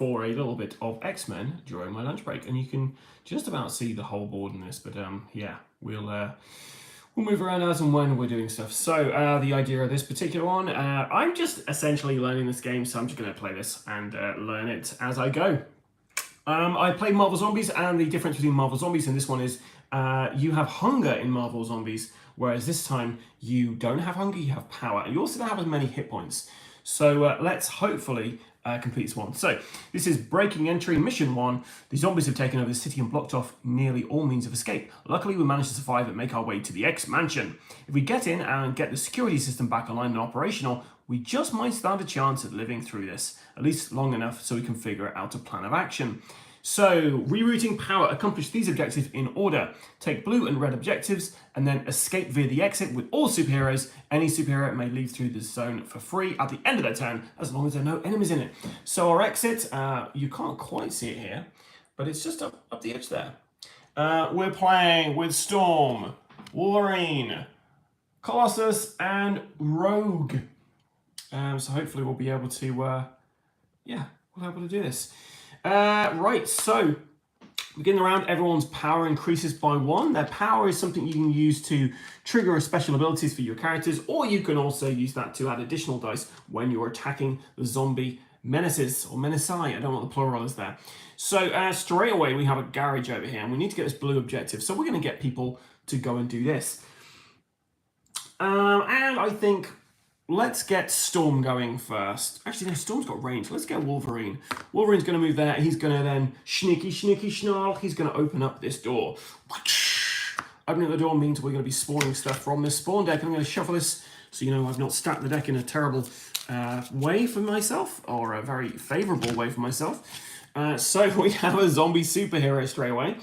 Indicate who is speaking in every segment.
Speaker 1: for a little bit of X-Men during my lunch break, and you can just about see the whole board in this, but yeah, we'll move around as and when we're doing stuff. So the idea of this particular one, I'm just essentially learning this game, so I'm just going to play this and learn it as I go. I played Marvel Zombies, and the difference between Marvel Zombies and this one is you have hunger in Marvel Zombies, whereas this time you don't have hunger, you have power. And you also don't have as many hit points. So let's hopefully complete this one. So this is Breaking Entry, Mission 1. The zombies have taken over the city and blocked off nearly all means of escape. Luckily, we managed to survive and make our way to the X Mansion. If we get in and get the security system back online and operational, we just might stand a chance at living through this, at least long enough so we can figure out a plan of action. So, rerouting power, accomplish these objectives in order. Take blue and red objectives, and then escape via the exit with all superheroes. Any superhero may leave through the zone for free at the end of their turn, as long as there are no enemies in it. So our exit, you can't quite see it here, but it's just up the edge there. We're playing with Storm, Wolverine, Colossus, and Rogue. So hopefully we'll be able to, yeah, we'll be able to do this. Right, so begin the round, everyone's power increases by 1. Their power is something you can use to trigger special abilities for your characters, or you can also use that to add additional dice when you're attacking the zombie menaces, or menaci, I don't know what the plural is there. So straight away we have a garage over here, and we need to get this blue objective, so we're going to get people to go and do this. And I think let's get Storm going first. Actually, no, Storm's got range. Let's get Wolverine. Wolverine's going to move there. He's going to then sneaky snarl. He's going to open up this door. Opening the door means we're going to be spawning stuff from this spawn deck. I'm going to shuffle this so you know I've not stacked the deck in a terrible way for myself, or a very favourable way for myself. So we have a zombie superhero straight away.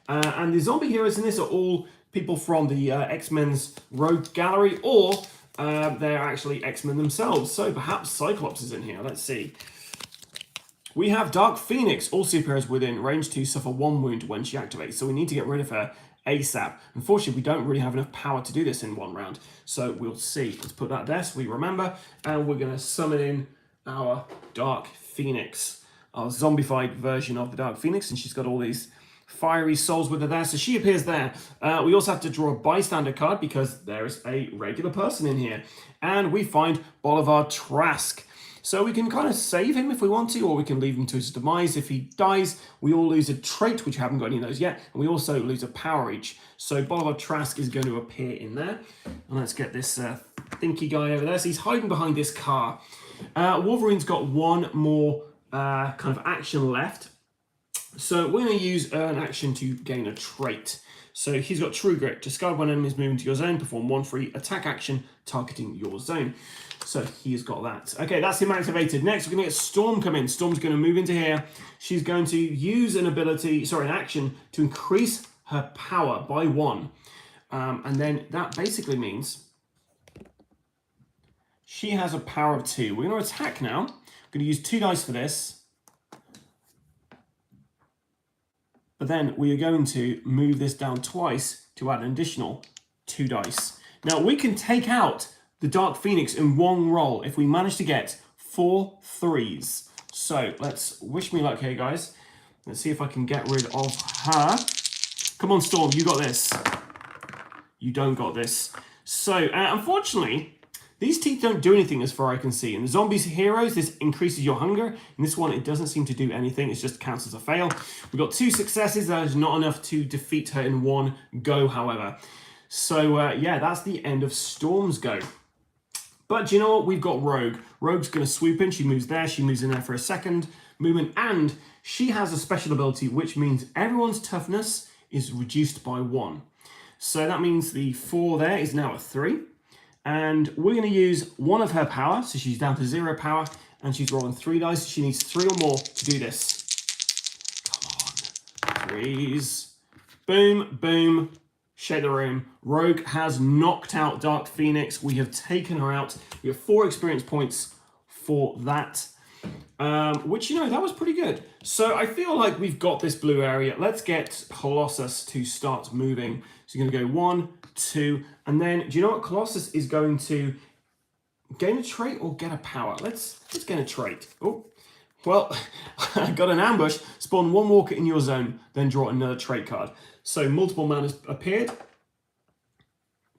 Speaker 1: And the zombie heroes in this are all people from the X-Men's Rogue Gallery, or they're actually X-Men themselves. So perhaps Cyclops is in here. Let's see. We have Dark Phoenix. All superheroes within range 2 suffer 1 wound when she activates. So we need to get rid of her ASAP. Unfortunately, we don't really have enough power to do this in 1 round. So we'll see. Let's put that there so we remember. And we're going to summon in our Dark Phoenix, our zombified version of the Dark Phoenix. And she's got all these fiery souls with her there, so she appears there. We also have to draw a bystander card because there is a regular person in here. And we find Bolivar Trask. So we can kind of save him if we want to, or we can leave him to his demise. If he dies, we all lose a trait, which we haven't got any of those yet, and we also lose a power each. So Bolivar Trask is going to appear in there. And let's get this thinky guy over there. So he's hiding behind this car. Wolverine's got 1 more kind of action left. So we're going to use an action to gain a trait. So he's got True Grit. Discard when enemies move into your zone. Perform 1 free attack action targeting your zone. So he's got that. Okay, that's him activated. Next, we're going to get Storm come in. Storm's going to move into here. She's going to use an action to increase her power by 1. And then that basically means she has a power of 2. We're going to attack now. I'm going to use 2 dice for this. But then we are going to move this down twice to add an additional 2 dice. Now we can take out the Dark Phoenix in 1 roll if we manage to get 4 3s. So let's wish me luck here, guys. Let's see if I can get rid of her. Come on, Storm, you got this. You don't got this. So unfortunately, these teeth don't do anything as far as I can see. In the zombies heroes, this increases your hunger. In this one, it doesn't seem to do anything. It just counts as a fail. We've got 2 successes. That is not enough to defeat her in 1 go, however. So, yeah, that's the end of Storm's go. But do you know what? We've got Rogue. Rogue's going to swoop in. She moves there. She moves in there for a second movement. And she has a special ability, which means everyone's toughness is reduced by 1. So that means the 4 there is now a 3. And we're going to use 1 of her power, so she's down to 0 power, and she's rolling 3 dice. She needs 3 or more to do this. Come on. 3s. Boom, boom. Shake the room. Rogue has knocked out Dark Phoenix. We have taken her out. We have 4 experience points for that, which, you know, that was pretty good. So I feel like we've got this blue area. Let's get Colossus to start moving. So you're going to go 1, 2, and then, do you know what? Colossus is going to gain a trait or get a power. Let's gain a trait. Oh, Well, I got an ambush. Spawn one walker in your zone, then draw another trait card. So multiple mana has appeared.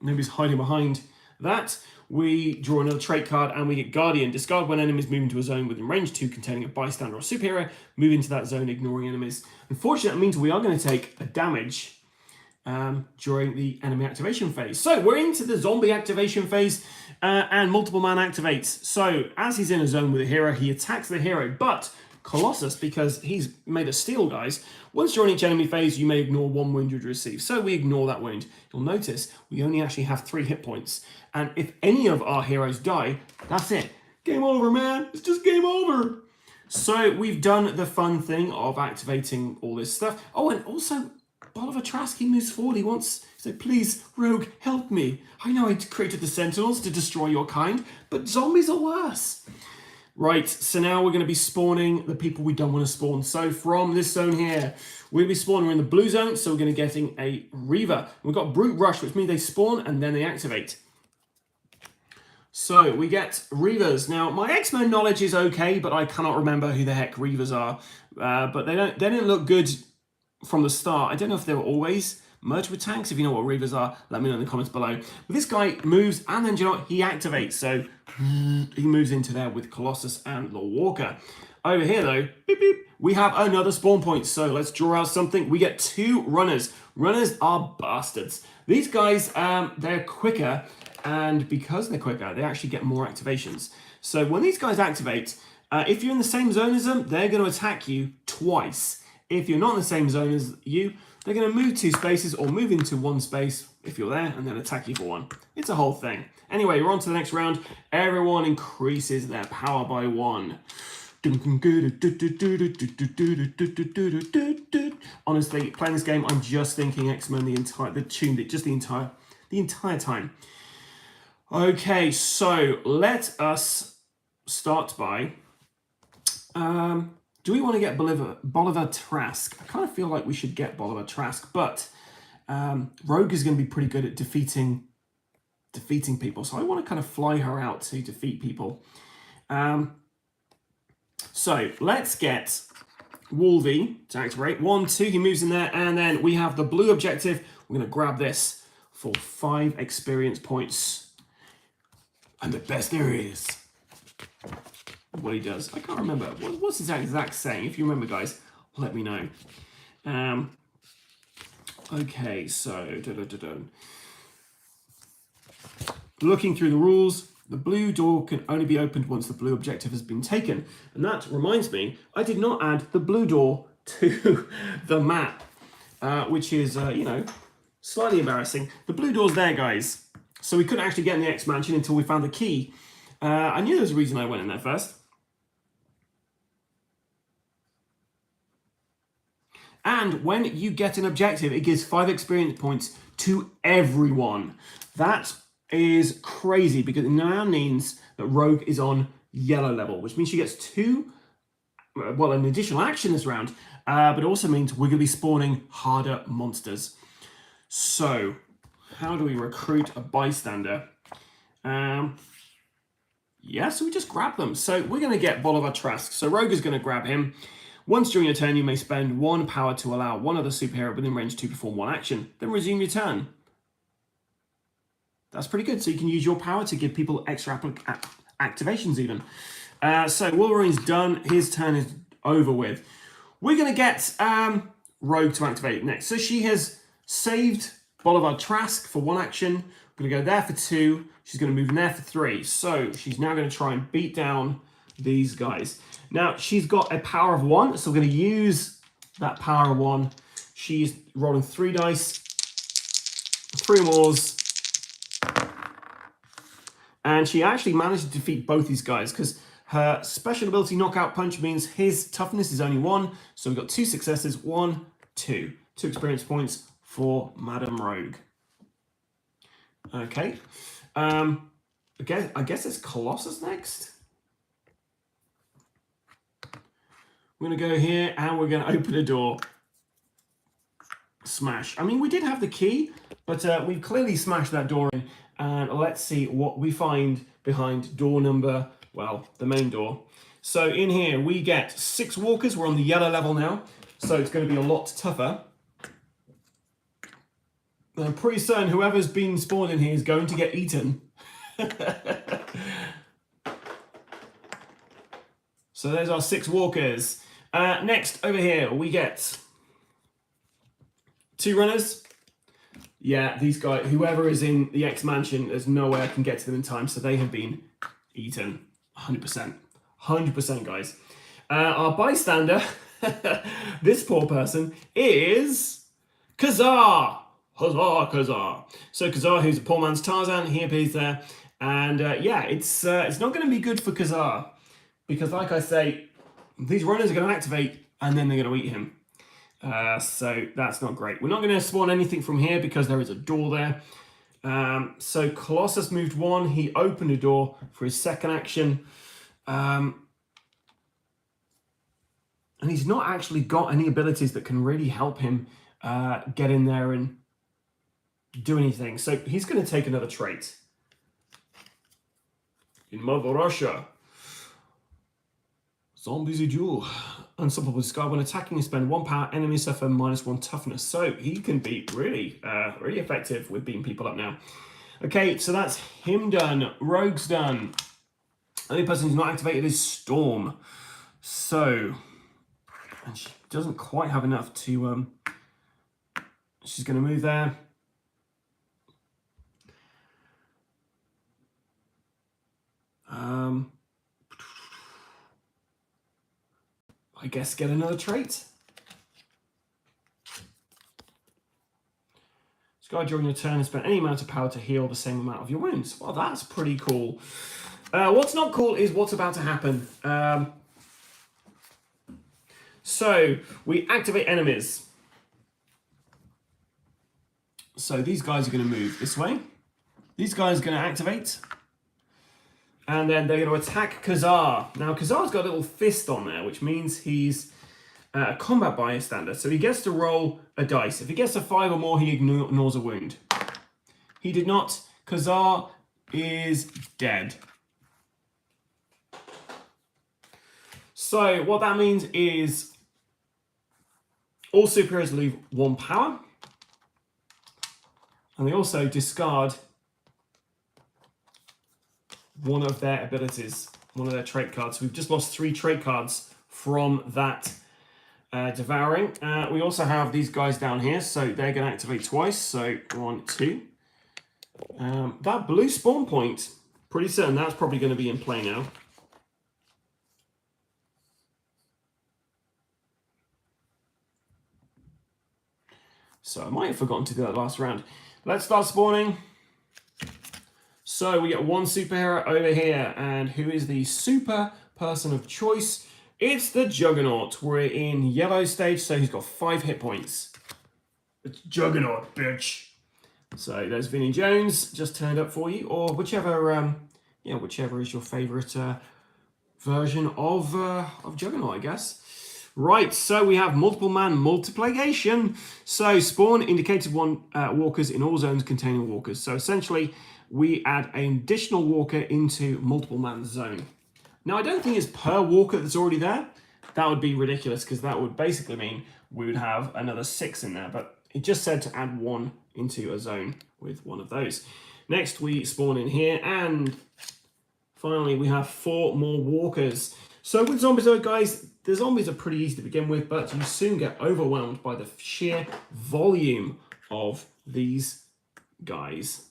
Speaker 1: Nobody's hiding behind that. We draw another trait card and we get Guardian. Discard when enemies move into a zone within range 2 containing a bystander or superhero. Move into that zone, ignoring enemies. Unfortunately, that means we are going to take a damage during the enemy activation phase. So we're into the zombie activation phase and multiple mana activates. So as he's in a zone with a hero, he attacks the hero, but Colossus, because he's made of steel, guys, once during each enemy phase, you may ignore one wound you'd receive. So we ignore that wound. You'll notice we only actually have 3 hit points. And if any of our heroes die, that's it. Game over, man. It's just game over. So we've done the fun thing of activating all this stuff. Oh, and also, Bolivar Trask, he moves forward. He wants, so please, Rogue, help me. I know I created the Sentinels to destroy your kind, but zombies are worse. Right, so now we're going to be spawning the people we don't want to spawn. So from this zone here, we'll be spawning in the blue zone, so we're going to be getting a Reaver. We've got Brute Rush, which means they spawn and then they activate. So we get Reavers. Now, my X-Men knowledge is okay, but I cannot remember who the heck Reavers are. But they didn't look good from the start. I don't know if they were always merged with tanks. If you know what Reavers are, let me know in the comments below. But this guy moves, and then, you know what, he activates. So he moves into there with Colossus and Lord Walker. Over here, though, beep, beep, we have another spawn point. So let's draw out something. We get 2 runners. Runners are bastards. These guys, they're quicker, and because they're quicker, they actually get more activations. So when these guys activate, if you're in the same zone as them, they're going to attack you twice. If you're not in the same zone as you, they're going to move 2 spaces or move into 1 space if you're there and then attack you for 1. It's a whole thing. Anyway, we're on to the next round. Everyone increases their power by 1. Honestly, playing this game, I'm just thinking X-Men the entire time. Okay, so let us start by... do we want to get Bolivar Trask? I kind of feel like we should get Bolivar Trask, but Rogue is going to be pretty good at defeating people, so I want to kind of fly her out to defeat people. So let's get Wolvie to activate. 1, 2, he moves in there, and then we have the blue objective. We're going to grab this for 5 experience points. And the best there is. What he does. I can't remember. What's his exact saying? If you remember, guys, let me know. Okay, so... Looking through the rules, the blue door can only be opened once the blue objective has been taken. And that reminds me, I did not add the blue door to the map, which is, you know, slightly embarrassing. The blue door's there, guys. So we couldn't actually get in the X Mansion until we found the key. I knew there was a reason I went in there first. And when you get an objective, it gives 5 experience points to everyone. That is crazy because it now means that Rogue is on yellow level, which means she gets 2, well, an additional action this round, but it also means we're going to be spawning harder monsters. So, how do we recruit a bystander? Yeah, so we just grab them. So we're going to get Bolivar Trask. So Rogue is going to grab him. Once during your turn, you may spend 1 power to allow one other superhero within range to perform 1 action. Then resume your turn. That's pretty good. So you can use your power to give people extra activations even. So Wolverine's done. His turn is over with. We're going to get Rogue to activate next. So she has saved Bolivar Trask for 1 action. We're going to go there for 2. She's going to move in there for 3. So she's now going to try and beat down these guys. Now, she's got a power of 1. So we're going to use that power of 1. She's rolling 3 dice. 3 mores. And she actually managed to defeat both these guys because her special ability Knockout Punch means his toughness is only 1. So we've got 2 successes. 1, 2. 2 experience points for Madam Rogue. Okay. I guess it's Colossus next. We're going to go here and we're going to open a door. Smash. I mean, we did have the key, but we've clearly smashed that door in. And let's see what we find behind door number, well, the main door. So in here we get 6 walkers. We're on the yellow level now, so it's going to be a lot tougher. I'm pretty certain whoever's been spawned in here is going to get eaten. So there's our 6 walkers. Next, over here, we get 2 runners. Yeah, these guys, whoever is in the X mansion, there's no way I can get to them in time, so they have been eaten. 100%. 100%, guys. Our bystander, this poor person, is Kazar. Huzzah, Kazar. So Kazar, who's a poor man's Tarzan, he appears there. And yeah, it's not going to be good for Kazar. Because like I say, these runners are going to activate and then they're going to eat him. So that's not great. We're not going to spawn anything from here because there is a door there. So Colossus moved 1. He opened a door for his second action. And he's not actually got any abilities that can really help him get in there and do anything. So he's going to take another trait. In Mother Russia. Zombies a duel. Unstoppable Sky. When attacking, you spend 1 power. Enemies suffer -1 toughness. So he can be really, really effective with beating people up now. Okay, so that's him done. Rogue's done. The only person who's not activated is Storm. So, and she doesn't quite have enough to. She's going to move there. I guess get another trait. Sky during your turn and spend any amount of power to heal the same amount of your wounds. Well, that's pretty cool. What's not cool is what's about to happen. So we activate enemies. So these guys are going to move this way. These guys are going to activate. And then they're going to attack Kazar. Now, Kazar's got a little fist on there, which means he's a combat bystander. So he gets to roll a dice. If he gets a 5 or more, he ignores a wound. He did not. Kazar is dead. So what that means is all superheroes lose 1 power. And they also discard one of their abilities, one of their trait cards. We've just lost 3 trait cards from that devouring. We also have these guys down here, so they're going to activate twice. So 1, 2. That blue spawn point, pretty certain that's probably going to be in play now. So I might have forgotten to do that last round. Let's start spawning. So we get 1 superhero over here, and who is the super person of choice? It's the Juggernaut. We're in yellow stage, so he's got 5 hit points. It's Juggernaut, bitch. So there's Vinnie Jones just turned up for you, or whichever, whichever is your favorite version of Juggernaut, I guess. Right, so we have multiple man multiplication. So spawn indicated 1 walkers in all zones containing walkers. So essentially, we add an additional walker into multiple man zone. Now, I don't think it's per walker that's already there. That would be ridiculous because that would basically mean we would have another 6 in there. But it just said to add 1 into a zone with 1 of those. Next, we spawn in here, and finally, we have 4 more walkers. So with zombies, though, guys, the zombies are pretty easy to begin with, but you soon get overwhelmed by the sheer volume of these guys.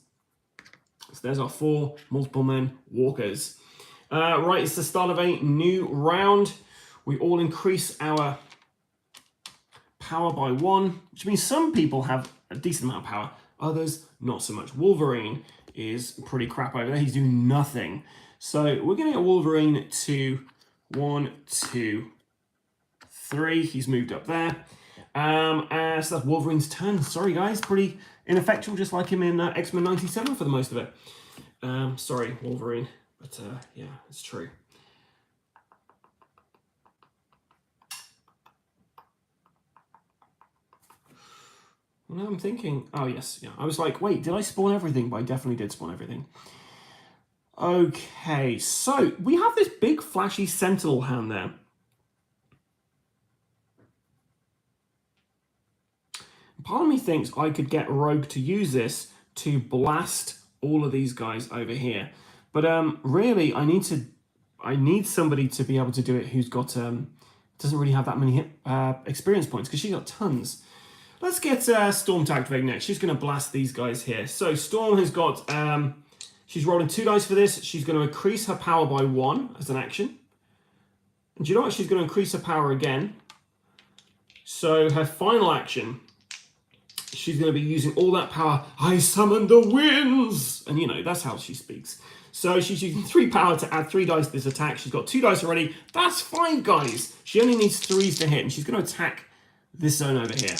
Speaker 1: So there's our 4 multiple men walkers. Right, it's the start of a new round. We all increase our power by 1, which means some people have a decent amount of power, others not so much. Wolverine is pretty crap over there. He's doing nothing. So we're going to get Wolverine to 1, 2, 3. He's moved up there. So that's Wolverine's turn. Sorry, guys. Pretty ineffectual, just like him in Xmen 97 for the most of it. Sorry, Wolverine. But yeah, it's true. Well, I'm thinking, oh yes, yeah. I was like, wait, did I spawn everything? But I definitely did spawn everything. Okay, so we have this big flashy sentinel hand there. Part of me thinks I could get Rogue to use this to blast all of these guys over here. But really, I need somebody to be able to do it who's got doesn't really have that many experience points, because she's got tons. Let's get Storm to activate next. She's going to blast these guys here. So Storm has got she's rolling 2 dice for this. She's going to increase her power by 1 as an action. And do you know what? She's going to increase her power again. So her final action, she's going to be using all that power. I summon the winds! And you know, that's how she speaks. So she's using 3 power to add 3 dice to this attack. She's got 2 dice already. That's fine, guys. She only needs 3s to hit, and she's going to attack this zone over here.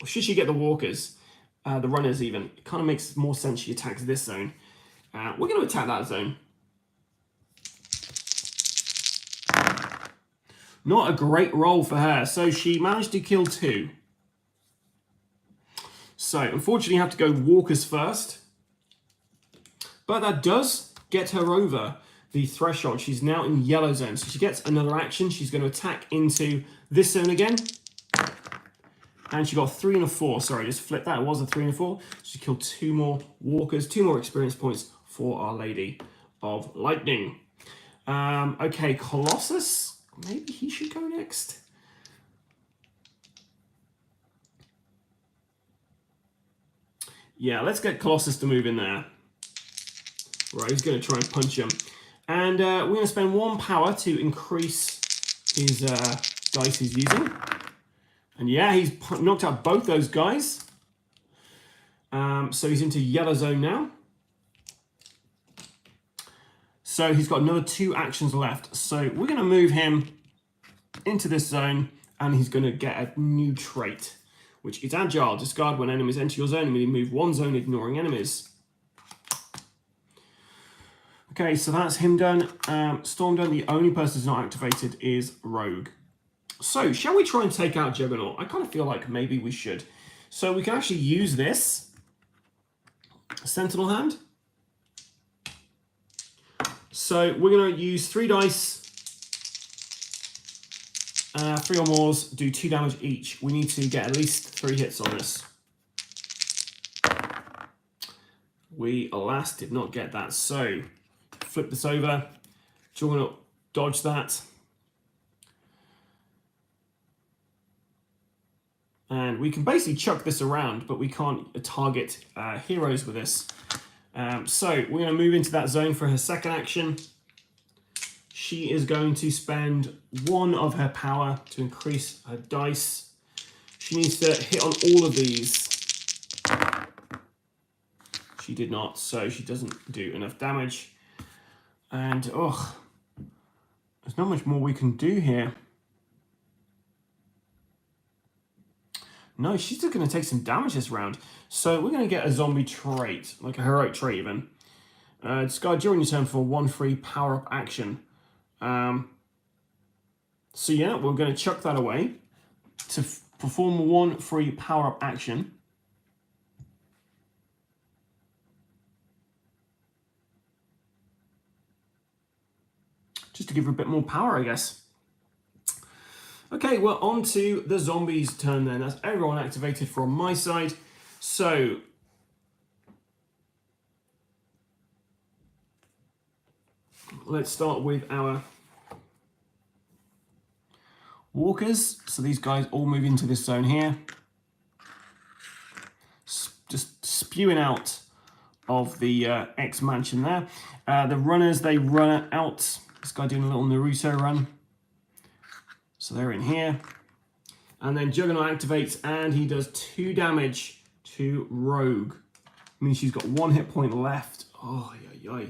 Speaker 1: Or should she get the walkers, the runners even? It kind of makes more sense she attacks this zone. We're going to attack that zone. Not a great roll for her. So she managed to kill 2. So unfortunately you have to go walkers first. But that does get her over the threshold. She's now in yellow zone. So she gets another action. She's going to attack into this zone again. And she got 3 and a 4. Sorry, just flip that. It was a 3 and a 4. She killed 2 more walkers, 2 more experience points for Our Lady of Lightning. Okay, Colossus. Maybe he should go next. Yeah, let's get Colossus to move in there. Right, he's going to try and punch him. And we're going to spend 1 power to increase his dice he's using. And yeah, he's knocked out both those guys. So he's into yellow zone now. So he's got another 2 actions left. So we're going to move him into this zone, and he's going to get a new trait, which is Agile. Discard when enemies enter your zone, and we move 1 zone, ignoring enemies. Okay, so that's him done. Storm done. The only person who's not activated is Rogue. So, shall we try and take out Juggernaut? I kind of feel like maybe we should. So we can actually use this Sentinel hand. So we're going to use 3 dice, 3 or more, do 2 damage each. We need to get at least 3 hits on this. We, alas, did not get that. So, flip this over. Juggernaut, dodge that. And we can basically chuck this around, but we can't target heroes with this. So we're going to move into that zone for her second action. She is going to spend 1 of her power to increase her dice. She needs to hit on all of these. She did not, so she doesn't do enough damage. And, there's not much more we can do here. No, she's still going to take some damage this round. So we're going to get a zombie trait, like a heroic trait even. Discard during your turn for 1 free power-up action. So yeah, we're going to chuck that away to perform 1 free power-up action. Just to give her a bit more power, I guess. Okay, well, on to the zombies' turn then. That's everyone activated from my side. So, let's start with our walkers. So these guys all move into this zone here. Just spewing out of the X mansion there. The runners, they run out. This guy doing a little Naruto run. So they're in here. And then Juggernaut activates, and he does 2 damage to Rogue. I mean, she's got 1 hit point left. Oh, yeah.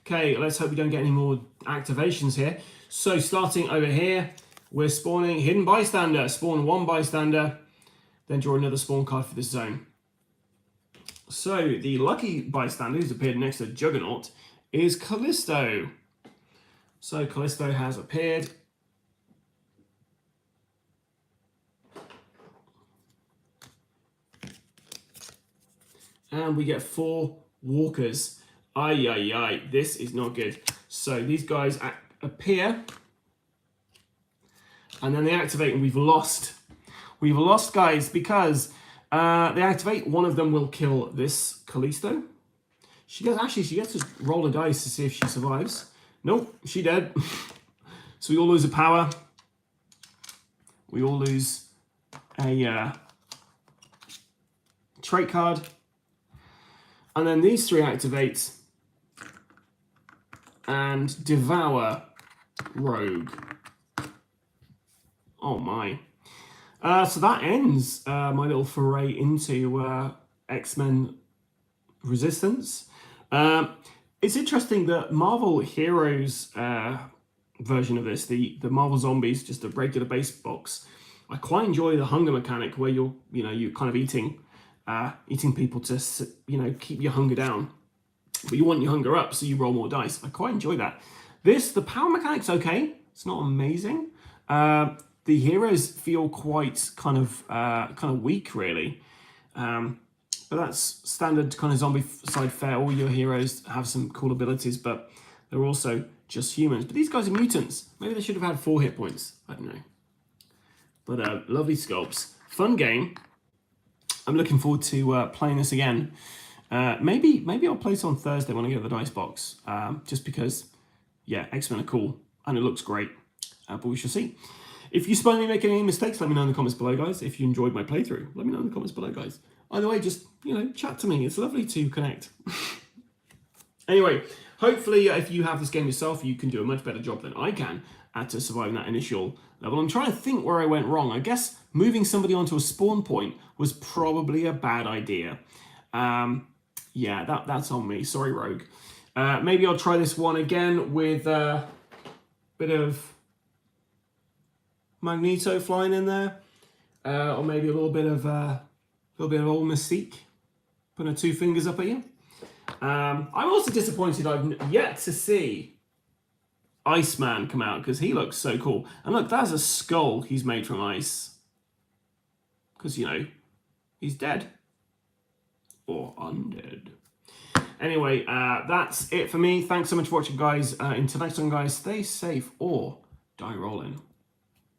Speaker 1: Okay, let's hope we don't get any more activations here. So starting over here, we're spawning Hidden Bystander. Spawn 1 bystander, then draw another spawn card for this zone. So the lucky bystander who's appeared next to Juggernaut is Callisto. So Callisto has appeared. And we get 4 walkers. Ay, ay, ay. This is not good. So these guys appear. And then they activate, and we've lost. We've lost, guys, because they activate. One of them will kill this Callisto. She gets to roll a dice to see if she survives. Nope, she dead. So we all lose a power. We all lose a trait card. And then these three activate and devour Rogue. Oh my. So that ends my little foray into Xmen Resistance. It's interesting that Marvel Heroes version of this, the Marvel Zombies, just a regular base box. I quite enjoy the hunger mechanic where you're kind of eating people to keep your hunger down, but you want your hunger up, so you roll more dice. I quite enjoy that. The power mechanic's okay. It's not amazing. The heroes feel quite kind of weak, really. But that's standard kind of zombie side fare. All your heroes have some cool abilities, but they're also just humans. But these guys are mutants. Maybe they should have had 4 hit points. I don't know. But lovely sculpts. Fun game. I'm looking forward to playing this again. Maybe I'll play this on Thursday when I get the dice box. Just because, yeah, X-Men are cool. And it looks great. But we shall see. If you spot me making any mistakes, let me know in the comments below, guys. If you enjoyed my playthrough, let me know in the comments below, guys. Either way, just, chat to me. It's lovely to connect. Anyway, hopefully, if you have this game yourself, you can do a much better job than I can at surviving that initial level. I'm trying to think where I went wrong. I guess moving somebody onto a spawn point was probably a bad idea. Yeah, that's on me. Sorry, Rogue. Maybe I'll try this one again with a bit of Magneto flying in there, or maybe a little bit of old Mystique, putting her 2 fingers up at you. I'm also disappointed I've yet to see Iceman come out, because he looks so cool. And look, that's a skull he's made from ice, because he's dead or undead. Anyway, that's it for me. Thanks so much for watching, guys. Until next time, guys, stay safe or die rolling.